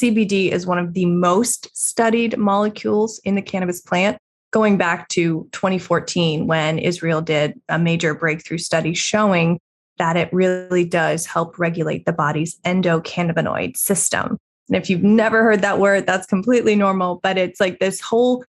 CBD is one of the most studied molecules in the cannabis plant, going back to 2014 when Israel did a major breakthrough study showing that it really does help regulate the body's endocannabinoid system. And if you've never heard that word, that's completely normal, but it's like this whole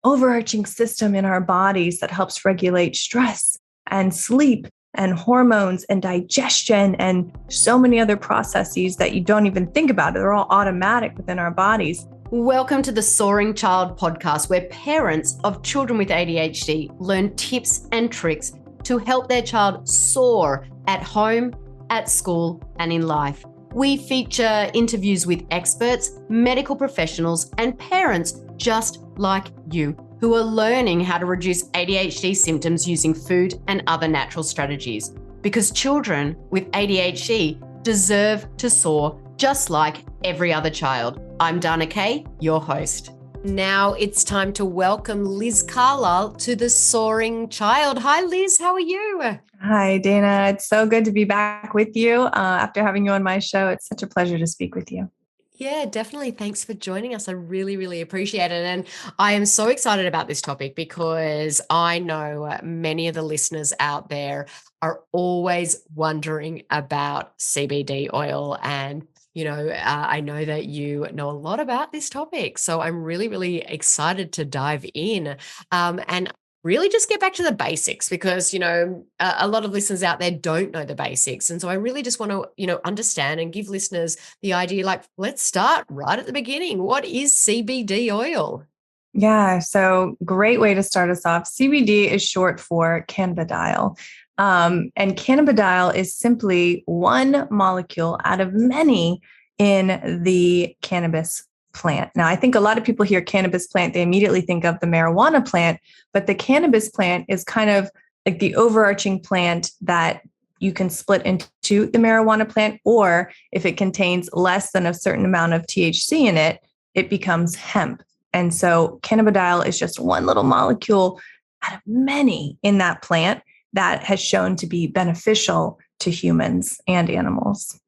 overarching system in our bodies that helps regulate stress and sleep and hormones and digestion and so many other processes that you don't even think about. They're all automatic within our bodies. Welcome to the Soaring Child podcast, where parents of children with ADHD learn tips and tricks to help their child soar at home, at school, and in life. We feature interviews with experts, medical professionals, and parents just like you who are learning how to reduce ADHD symptoms using food and other natural strategies. Because children with ADHD deserve to soar just like every other child. I'm Dana Kay, your host. Now it's time to welcome Liz Carlile to the Soaring Child. Hi, Liz. How are you? Hi, Dana. It's so good to be back with you after having you on my show. It's such a pleasure to speak with you. Yeah, definitely. Thanks for joining us. I really, really appreciate it. And I am so excited about this topic because I know many of the listeners out there are always wondering about CBD oil. And, I know that you know a lot about this topic. So I'm really, really excited to dive in and really just get back to the basics because, a lot of listeners out there don't know the basics. And so I really just want to, understand and give listeners the idea, like, let's start right at the beginning. What is CBD oil? Yeah, so great way to start us off. CBD is short for cannabidiol. And cannabidiol is simply one molecule out of many in the cannabis plant. Now, I think a lot of people hear cannabis plant, they immediately think of the marijuana plant, but the cannabis plant is kind of like the overarching plant that you can split into the marijuana plant, or if it contains less than a certain amount of THC in it, it becomes hemp. And so cannabidiol is just one little molecule out of many in that plant that has shown to be beneficial to humans and animals.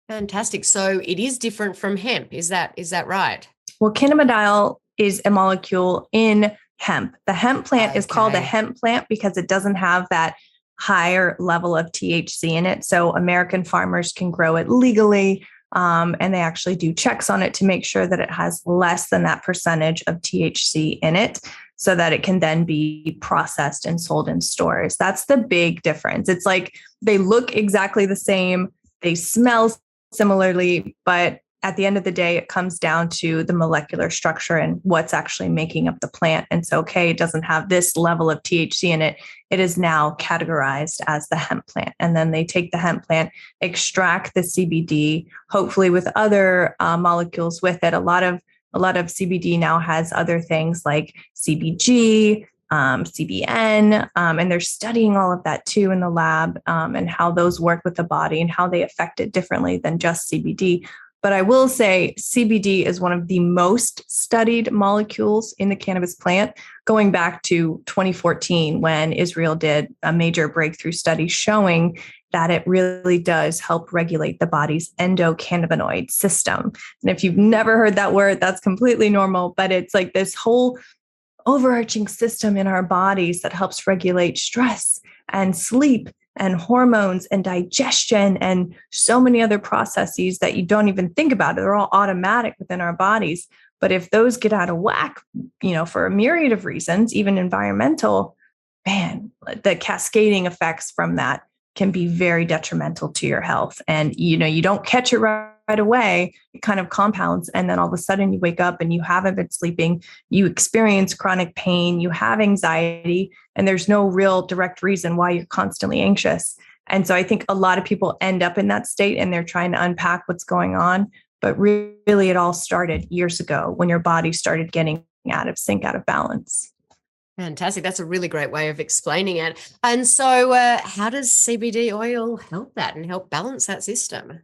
Fantastic. So it is different from hemp. Is that right? Well, cannabidiol is a molecule in hemp. The hemp plant is called a hemp plant because it doesn't have that higher level of THC in it. So American farmers can grow it legally. And they actually do checks on it to make sure that it has less than that percentage of THC in it so that it can then be processed and sold in stores. That's the big difference. It's like they look exactly the same. They smell similarly, but at the end of the day, it comes down to the molecular structure and what's actually making up the plant. And so, it doesn't have this level of THC in it. It is now categorized as the hemp plant. And then they take the hemp plant, extract the CBD, hopefully with other molecules with it. A lot of CBD now has other things like CBG, CBN, and they're studying all of that too in the lab and how those work with the body and how they affect it differently than just CBD. But I will say CBD is one of the most studied molecules in the cannabis plant, going back to 2014 when Israel did a major breakthrough study showing that it really does help regulate the body's endocannabinoid system. And if you've never heard that word, that's completely normal, but it's like this whole overarching system in our bodies that helps regulate stress and sleep and hormones and digestion and so many other processes that you don't even think about. They're all automatic within our bodies. But if those get out of whack, for a myriad of reasons, even environmental, the cascading effects from that can be very detrimental to your health. And, you don't catch it right away, it kind of compounds. And then all of a sudden you wake up and you haven't been sleeping, you experience chronic pain, you have anxiety, and there's no real direct reason why you're constantly anxious. And so I think a lot of people end up in that state and they're trying to unpack what's going on. But really, it all started years ago when your body started getting out of sync, out of balance. Fantastic. That's a really great way of explaining it. And so how does CBD oil help that and help balance that system?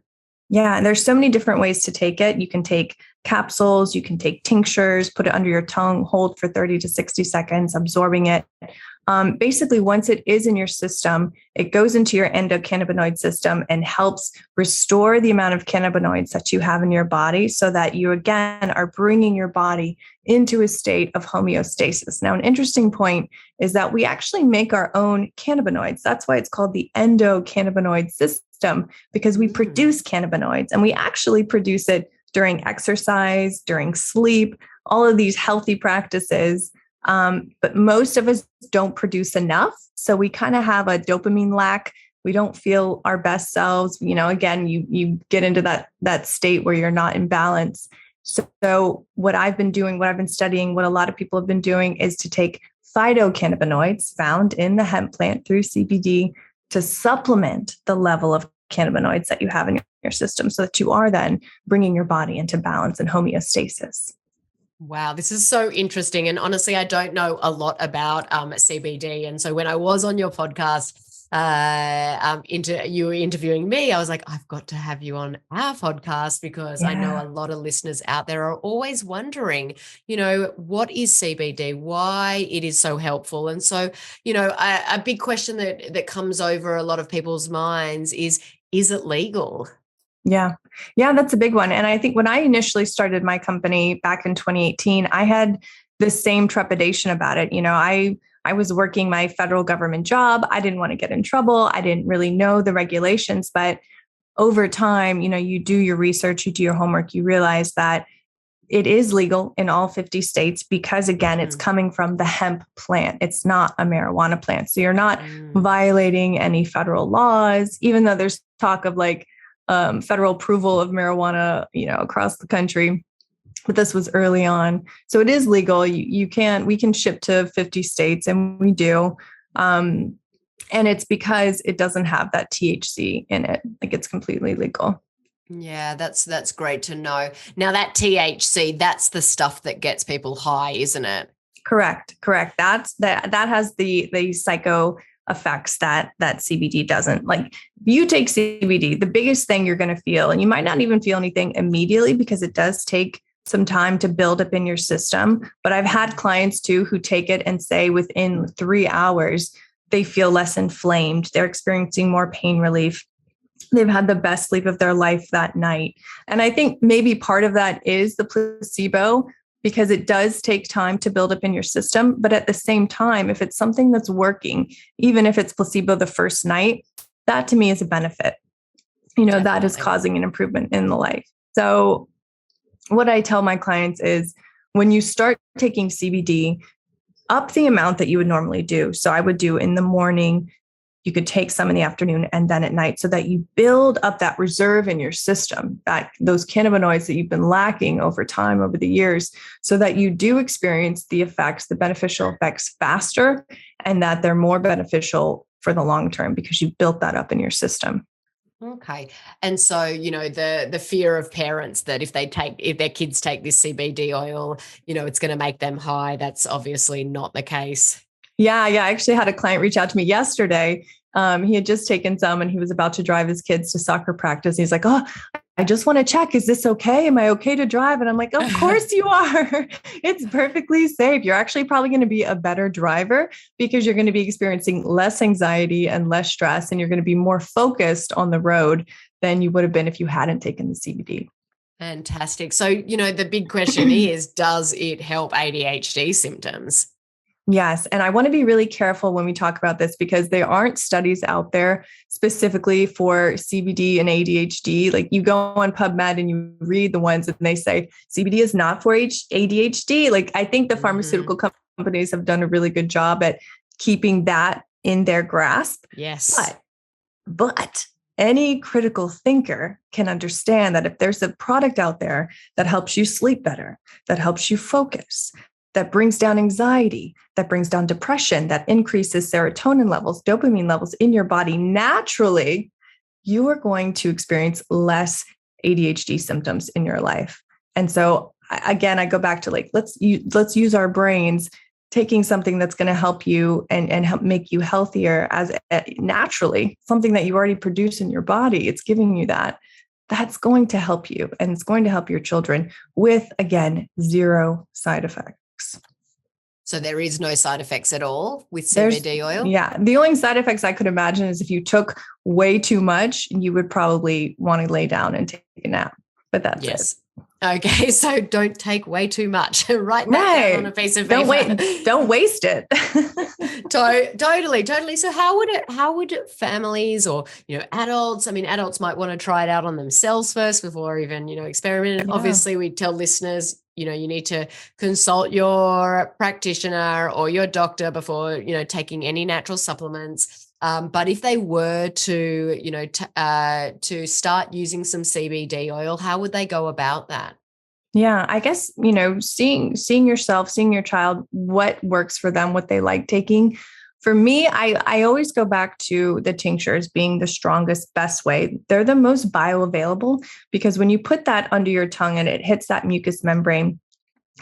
Yeah, and there's so many different ways to take it. You can take capsules, you can take tinctures, put it under your tongue, hold for 30 to 60 seconds, absorbing it. Basically, once it is in your system, it goes into your endocannabinoid system and helps restore the amount of cannabinoids that you have in your body so that you, again, are bringing your body into a state of homeostasis. Now, an interesting point is that we actually make our own cannabinoids. That's why it's called the endocannabinoid system, because we produce cannabinoids, and we actually produce it during exercise, during sleep, all of these healthy practices. But most of us don't produce enough. So we kind of have a dopamine lack. We don't feel our best selves. Again, you get into that state where you're not in balance. So what I've been doing, what I've been studying, what a lot of people have been doing is to take phytocannabinoids found in the hemp plant through CBD to supplement the level of cannabinoids that you have in your system so that you are then bringing your body into balance and homeostasis. Wow, this is so interesting. And honestly, I don't know a lot about CBD. And so when I was on your podcast, you were interviewing me, I was like, I've got to have you on our podcast because I know a lot of listeners out there are always wondering, what is CBD, why it is so helpful. And so, a big question that comes over a lot of people's minds is it legal? Yeah, that's a big one. And I think when I initially started my company back in 2018, I had the same trepidation about it. I was working my federal government job. I didn't want to get in trouble. I didn't really know the regulations, but over time, you do your research, you do your homework, you realize that it is legal in all 50 states because, again, it's coming from the hemp plant. It's not a marijuana plant. So you're not violating any federal laws, even though there's talk of federal approval of marijuana, across the country. But this was early on. So it is legal. We can ship to 50 states, and we do. And it's because it doesn't have that THC in it. It's completely legal. Yeah, that's great to know. Now that THC, that's the stuff that gets people high, isn't it? Correct. That has the psycho effects that CBD doesn't. If you take CBD, the biggest thing you're going to feel, and you might not even feel anything immediately because it does take some time to build up in your system. But I've had clients too who take it and say within 3 hours, they feel less inflamed. They're experiencing more pain relief. They've had the best sleep of their life that night. And I think maybe part of that is the placebo, because it does take time to build up in your system. But at the same time, if it's something that's working, even if it's placebo the first night, that to me is a benefit. Definitely. That is causing an improvement in the life. So what I tell my clients is when you start taking CBD, up the amount that you would normally do. So I would do in the morning, you could take some in the afternoon and then at night so that you build up that reserve in your system, those cannabinoids that you've been lacking over time, over the years, so that you do experience the beneficial effects faster, and that they're more beneficial for the long term because you've built that up in your system. Okay. And so, the fear of parents that if their kids take this CBD oil, it's going to make them high. That's obviously not the case. Yeah. I actually had a client reach out to me yesterday. He had just taken some and he was about to drive his kids to soccer practice. He's like, "Oh, I just want to check. Is this okay? Am I okay to drive?" And I'm like, "Of course you are. It's perfectly safe. You're actually probably going to be a better driver because you're going to be experiencing less anxiety and less stress, and you're going to be more focused on the road than you would have been if you hadn't taken the CBD." Fantastic. So, the big question is, does it help ADHD symptoms? Yes. And I want to be really careful when we talk about this because there aren't studies out there specifically for CBD and ADHD. You go on PubMed and you read the ones and they say CBD is not for ADHD. I think the pharmaceutical companies have done a really good job at keeping that in their grasp. Yes. But any critical thinker can understand that if there's a product out there that helps you sleep better, that helps you focus, that brings down anxiety, that brings down depression, that increases serotonin levels, dopamine levels in your body naturally, you are going to experience less ADHD symptoms in your life. And so again, I go back to let's use our brains, taking something that's going to help you and help make you healthier as naturally, something that you already produce in your body. It's giving you that that's going to help you, and it's going to help your children with, again, zero side effects. So there is no side effects at all with CBD oil? Yeah. The only side effects I could imagine is if you took way too much, you would probably want to lay down and take a nap. But that's it. Okay, so don't take way too much. Write that down on a piece of paper. Don't waste it. Totally. So how would families or, adults, adults might want to try it out on themselves first before even, experimenting. Yeah. Obviously, we tell listeners, you need to consult your practitioner or your doctor before, taking any natural supplements. But if they were to, to start using some CBD oil, how would they go about that? Yeah, I guess, seeing yourself, seeing your child, what works for them, what they like taking. For me, I always go back to the tinctures being the strongest, best way. They're the most bioavailable because when you put that under your tongue and it hits that mucous membrane,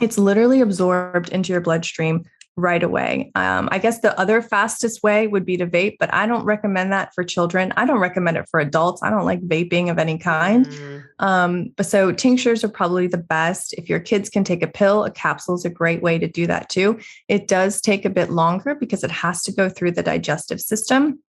it's literally absorbed into your bloodstream right away. I guess the other fastest way would be to vape, but I don't recommend that for children. I don't recommend it for adults. I don't like vaping of any kind. But so tinctures are probably the best. If your kids can take a pill, a capsule is a great way to do that too. It does take a bit longer because it has to go through the digestive system.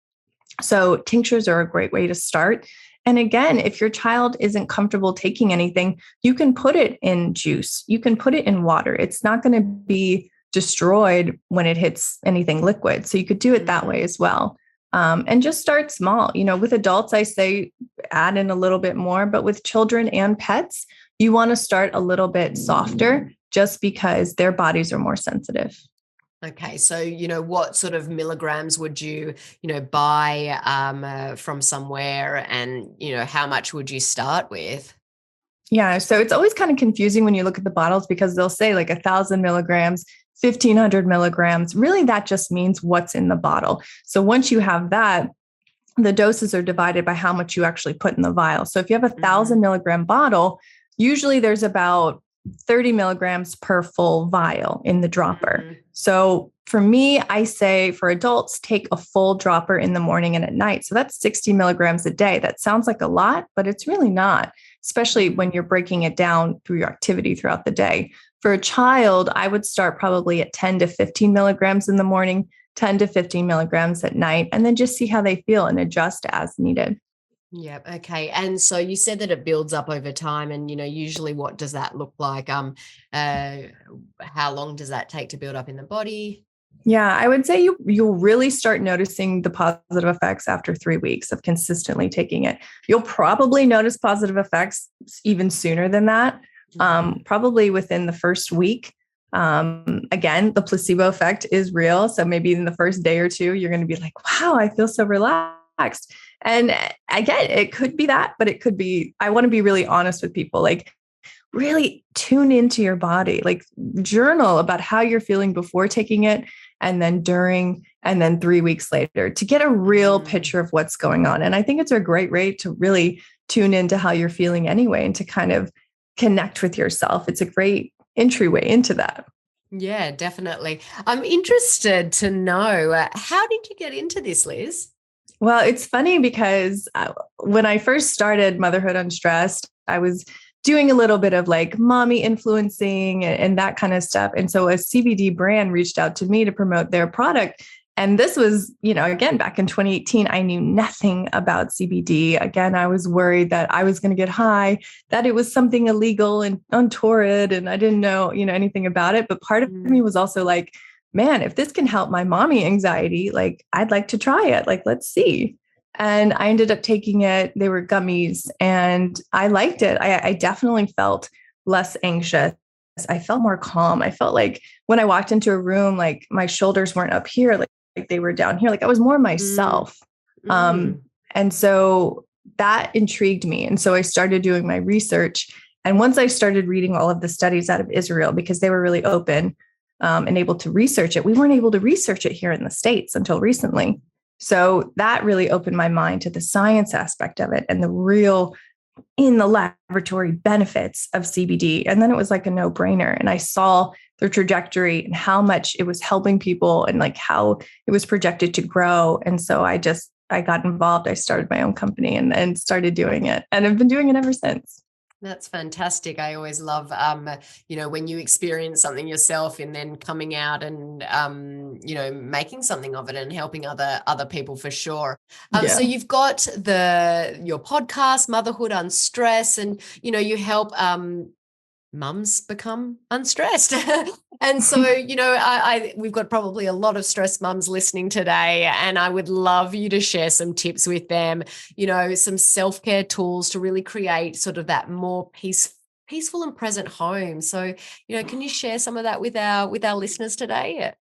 So tinctures are a great way to start. And again, if your child isn't comfortable taking anything, you can put it in juice. You can put it in water. It's not going to be destroyed when it hits anything liquid. So you could do it that way as well. And just start small. With adults, I say add in a little bit more, but with children and pets, you want to start a little bit softer just because their bodies are more sensitive. Okay. So, what sort of milligrams would you, buy from somewhere, and, how much would you start with? Yeah. So it's always kind of confusing when you look at the bottles because they'll say like 1,000 milligrams, 1,500 milligrams. Really, that just means what's in the bottle. So once you have that, the doses are divided by how much you actually put in the vial. So if you have 1,000 milligram bottle, usually there's about 30 milligrams per full vial in the dropper. So for me, I say for adults, take a full dropper in the morning and at night. So that's 60 milligrams a day. That sounds like a lot, but it's really not, especially when you're breaking it down through your activity throughout the day. For a child, I would start probably at 10 to 15 milligrams in the morning, 10 to 15 milligrams at night, and then just see how they feel and adjust as needed. Yeah. Okay. And so you said that it builds up over time, and, usually what does that look like? How long does that take to build up in the body? Yeah, I would say you'll really start noticing the positive effects after 3 weeks of consistently taking it. You'll probably notice positive effects even sooner than that. Probably within the first week. Again, the placebo effect is real. So maybe in the first day or two, you're going to be like, wow, I feel so relaxed. And again, it could be that, but it could be, I want to be really honest with people, like really tune into your body, like journal about how you're feeling before taking it, and then during, and then 3 weeks later to get a real picture of what's going on. And I think it's a great way to really tune into how you're feeling anyway, and to kind of connect with yourself. It's a great entryway into that. Yeah, definitely. I'm interested to know, how did you get into this, Liz? Well, it's funny because when I first started Motherhood Unstressed, I was doing a little bit of like mommy influencing and that kind of stuff. And so a CBD brand reached out to me to promote their product. And this was, again, back in 2018, I knew nothing about CBD. Again, I was worried that I was going to get high, that it was something illegal and untoward, and I didn't know, anything about it. But part of me was also like, man, if this can help my mommy anxiety, like I'd like to try it. Like, let's see. And I ended up taking it. They were gummies and I liked it. I definitely felt less anxious. I felt more calm. I felt like when I walked into a room, like my shoulders weren't up here, like they were down here. Like I was more myself. And so that intrigued me. And so I started doing my research. And once I started reading all of the studies out of Israel, because they were really open and able to research it, we weren't able to research it here in the States until recently. So that really opened my mind to the science aspect of it and the real in the laboratory benefits of CBD. And then it was like a no-brainer. And I saw the trajectory and how much it was helping people and like how it was projected to grow. And so I I got involved, I started my own company and started doing it. And I've been doing it ever since. That's fantastic. I always love, when you experience something yourself and then coming out and, making something of it and helping other people for sure. So you've got your podcast, Motherhood Unstressed, and, you help mums become unstressed. And so, we've got probably a lot of stressed mums listening today, and I would love you to share some tips with them, some self-care tools to really create sort of that more peaceful and present home. So, can you share some of that with our listeners today?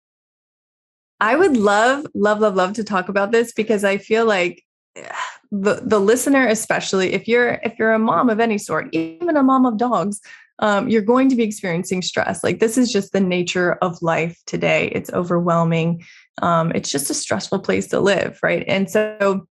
I would love to talk about this, because I feel like the listener, especially if you're a mom of any sort, even a mom of dogs, you're going to be experiencing stress. Like, this is just the nature of life today. It's overwhelming. It's just a stressful place to live, right? And so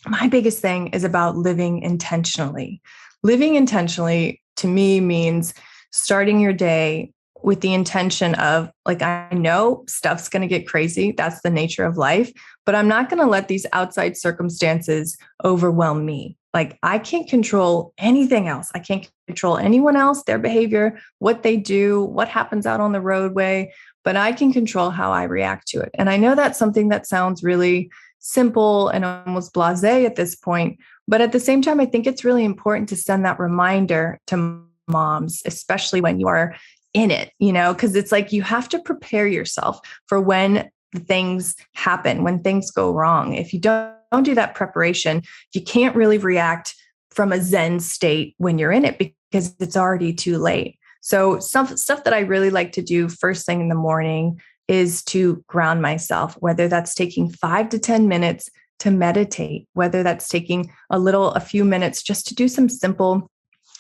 my biggest thing is about living intentionally. Living intentionally to me means starting your day with the intention of, like, I know stuff's going to get crazy. That's the nature of life, but I'm not going to let these outside circumstances overwhelm me. Like, I can't control anything else. I can't control anyone else, their behavior, what they do, what happens out on the roadway, but I can control how I react to it. And I know that's something that sounds really simple and almost blasé at this point, but at the same time, I think it's really important to send that reminder to moms, especially when you are in it, because it's like you have to prepare yourself for when things happen, when things go wrong. If you don't do that preparation, you can't really react from a Zen state when you're in it, because it's already too late. So some stuff that I really like to do first thing in the morning is to ground myself, whether that's taking 5 to 10 minutes to meditate, whether that's taking a few minutes just to do some simple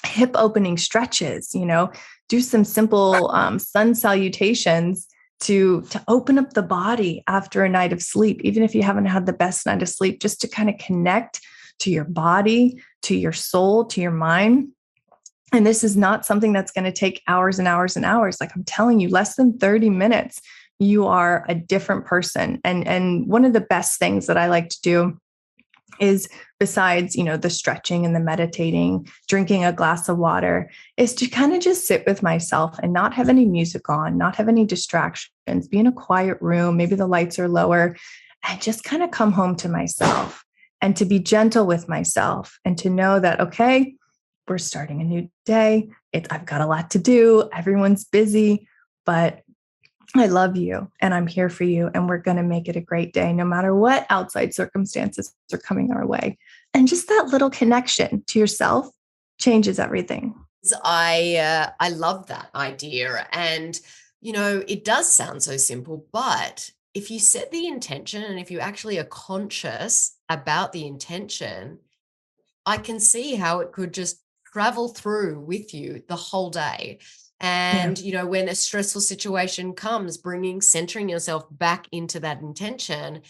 hip opening stretches, do some simple sun salutations to open up the body after a night of sleep, even if you haven't had the best night of sleep, just to kind of connect to your body, to your soul, to your mind. And this is not something that's going to take hours and hours and hours. Like, I'm telling you, less than 30 minutes, you are a different person. And one of the best things that I like to do is, besides, the stretching and the meditating, drinking a glass of water, is to kind of just sit with myself and not have any music on, not have any distractions, be in a quiet room, maybe the lights are lower, and just kind of come home to myself and to be gentle with myself and to know that, okay, we're starting a new day. I've got a lot to do. Everyone's busy, but I love you and I'm here for you. And we're going to make it a great day, no matter what outside circumstances are coming our way. And just that little connection to yourself changes everything. I love that idea. And, it does sound so simple, but if you set the intention and if you actually are conscious about the intention, I can see how it could just travel through with you the whole day. And, when a stressful situation comes, centering yourself back into that intention,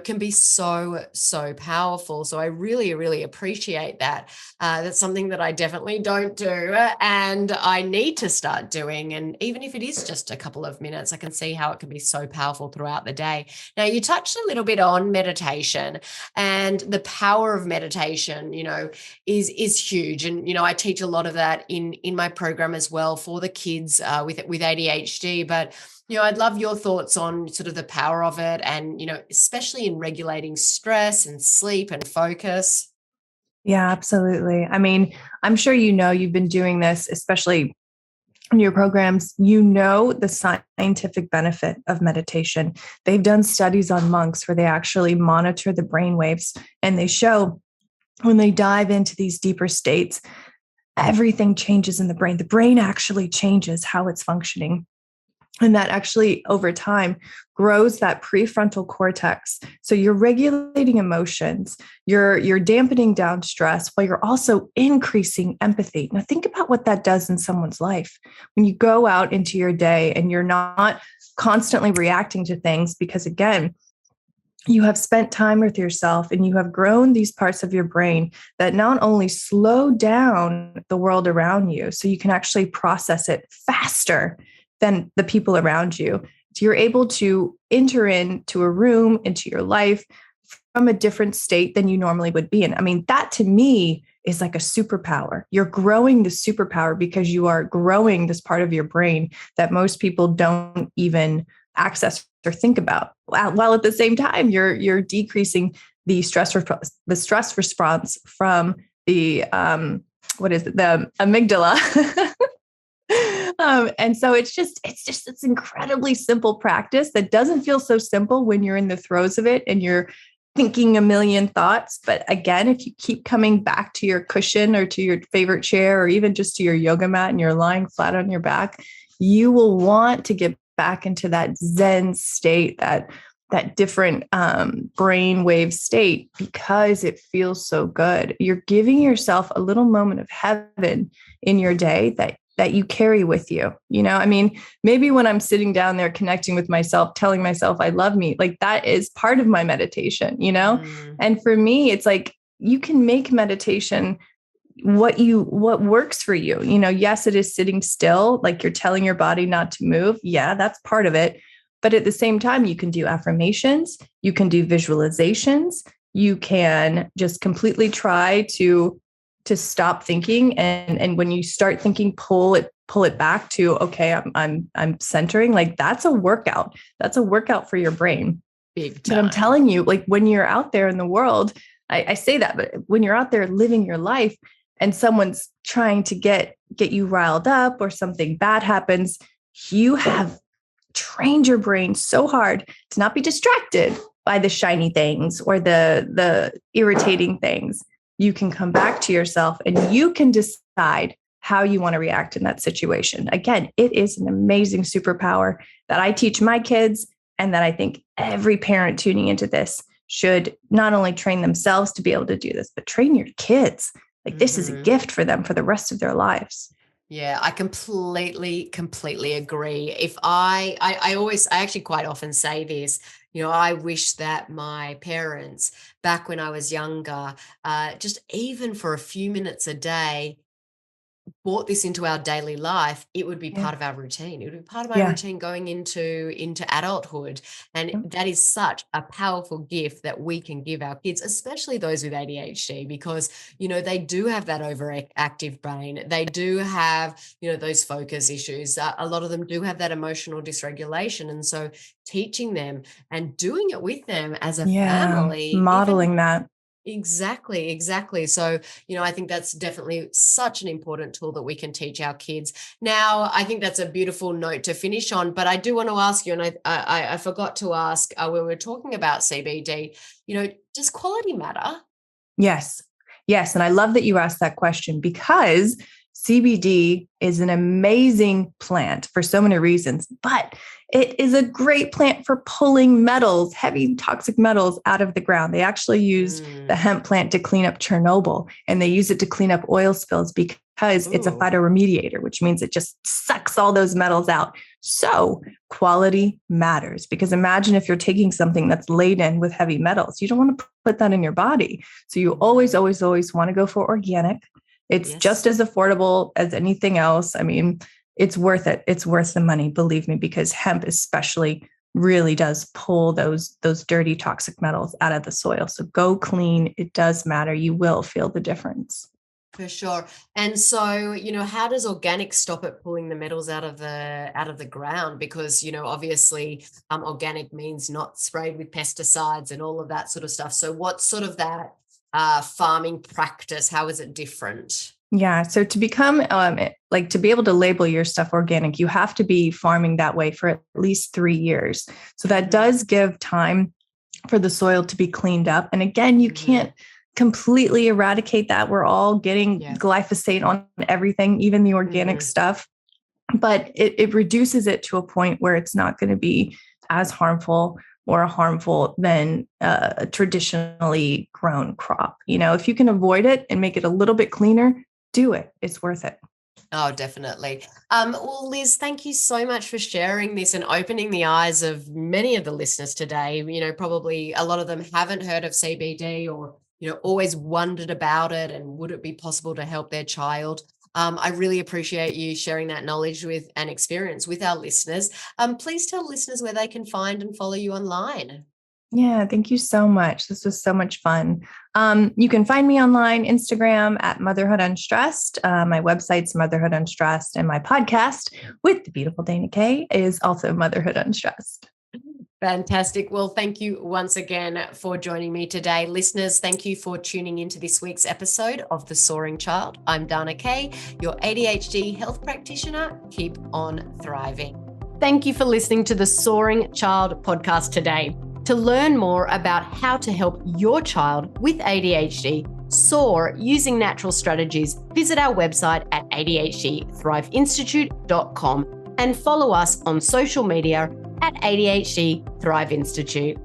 can be so, so powerful. So I really, really appreciate that. That's something that I definitely don't do and I need to start doing. And even if it is just a couple of minutes, I can see how it can be so powerful throughout the day. Now, you touched a little bit on meditation, and the power of meditation, is huge. And, I teach a lot of that in my program as well for the kids with ADHD. But I'd love your thoughts on sort of the power of it and, especially in regulating stress and sleep and focus. Yeah, absolutely. I mean, I'm sure you've been doing this, especially in your programs, the scientific benefit of meditation. They've done studies on monks where they actually monitor the brain waves, and they show when they dive into these deeper states, everything changes in the brain. The brain actually changes how it's functioning. And that actually, over time, grows that prefrontal cortex. So you're regulating emotions, you're dampening down stress, while you're also increasing empathy. Now, think about what that does in someone's life. When you go out into your day and you're not constantly reacting to things, because again, you have spent time with yourself and you have grown these parts of your brain that not only slow down the world around you, so you can actually process it faster than the people around you. So you're able to enter into a room, into your life, from a different state than you normally would be in. I mean, that to me is like a superpower. You're growing the superpower because you are growing this part of your brain that most people don't even access or think about. While at the same time, you're decreasing the stress response from the the amygdala. And so it's this incredibly simple practice that doesn't feel so simple when you're in the throes of it and you're thinking a million thoughts. But again, if you keep coming back to your cushion or to your favorite chair, or even just to your yoga mat and you're lying flat on your back, you will want to get back into that Zen state, that different brainwave state, because it feels so good. You're giving yourself a little moment of heaven in your day that you carry with you. I mean, maybe when I'm sitting down there connecting with myself, telling myself I love me, like that is part of my meditation, And for me, it's like you can make meditation what works for you. Yes, it is sitting still, like you're telling your body not to move. Yeah, that's part of it. But at the same time, you can do affirmations, you can do visualizations, you can just completely try to stop thinking. And when you start thinking, pull it back to, okay, I'm centering. Like that's a workout. That's a workout for your brain. Big time. But I'm telling you, like when you're out there in the world, I say that, but when you're out there living your life and someone's trying to get you riled up or something bad happens, you have trained your brain so hard to not be distracted by the shiny things or the irritating things. You can come back to yourself and you can decide how you want to react in that situation. Again, it is an amazing superpower that I teach my kids, and that I think every parent tuning into this should not only train themselves to be able to do this, but train your kids. Like this is a gift for them for the rest of their lives. Yeah, I completely agree. If I actually quite often say this, I wish that my parents back when I was younger, just even for a few minutes a day, brought this into our daily life, it would be part of our routine. It would be part of my routine going into adulthood. And that is such a powerful gift that we can give our kids, especially those with ADHD, because, they do have that overactive brain. They do have, those focus issues. A lot of them do have that emotional dysregulation. And so teaching them and doing it with them as a family, modeling that. Exactly. So, I think that's definitely such an important tool that we can teach our kids. Now, I think that's a beautiful note to finish on, but I do want to ask you, and I forgot to ask when we were talking about CBD, does quality matter? Yes. And I love that you asked that question, because CBD is an amazing plant for so many reasons, but it is a great plant for pulling metals, heavy toxic metals out of the ground. They actually used the hemp plant to clean up Chernobyl, and they use it to clean up oil spills because it's a phytoremediator, which means it just sucks all those metals out. So quality matters, because imagine if you're taking something that's laden with heavy metals, you don't want to put that in your body. So you always want to go for organic. It's just as affordable as anything else. I mean, it's worth it. It's worth the money, believe me, because hemp especially really does pull those dirty toxic metals out of the soil. So go clean. It does matter. You will feel the difference. For sure. And so, how does organic stop it pulling the metals out of the ground? Because, obviously organic means not sprayed with pesticides and all of that sort of stuff. So what's sort of that farming practice? How is it different? Yeah. So to become to be able to label your stuff organic, you have to be farming that way for at least 3 years. So that does give time for the soil to be cleaned up. And again, you can't completely eradicate that. We're all getting glyphosate on everything, even the organic stuff, but it reduces it to a point where it's not going to be as harmful than a traditionally grown crop. If you can avoid it and make it a little bit cleaner, do it. It's worth it. Oh, definitely. Well, Liz, thank you so much for sharing this and opening the eyes of many of the listeners today. Probably a lot of them haven't heard of CBD or, always wondered about it and would it be possible to help their child. I really appreciate you sharing that knowledge with and experience with our listeners. Please tell listeners where they can find and follow you online. Yeah, thank you so much. This was so much fun. You can find me online, Instagram at Motherhood Unstressed. My website's Motherhood Unstressed, and my podcast with the beautiful Dana Kay is also Motherhood Unstressed. Fantastic. Well, thank you once again for joining me today. Listeners, thank you for tuning into this week's episode of The Soaring Child. I'm Dana Kay, your ADHD health practitioner. Keep on thriving. Thank you for listening to the Soaring Child podcast today. To learn more about how to help your child with ADHD soar using natural strategies, visit our website at adhdthriveinstitute.com and follow us on social media at ADHD Thrive Institute.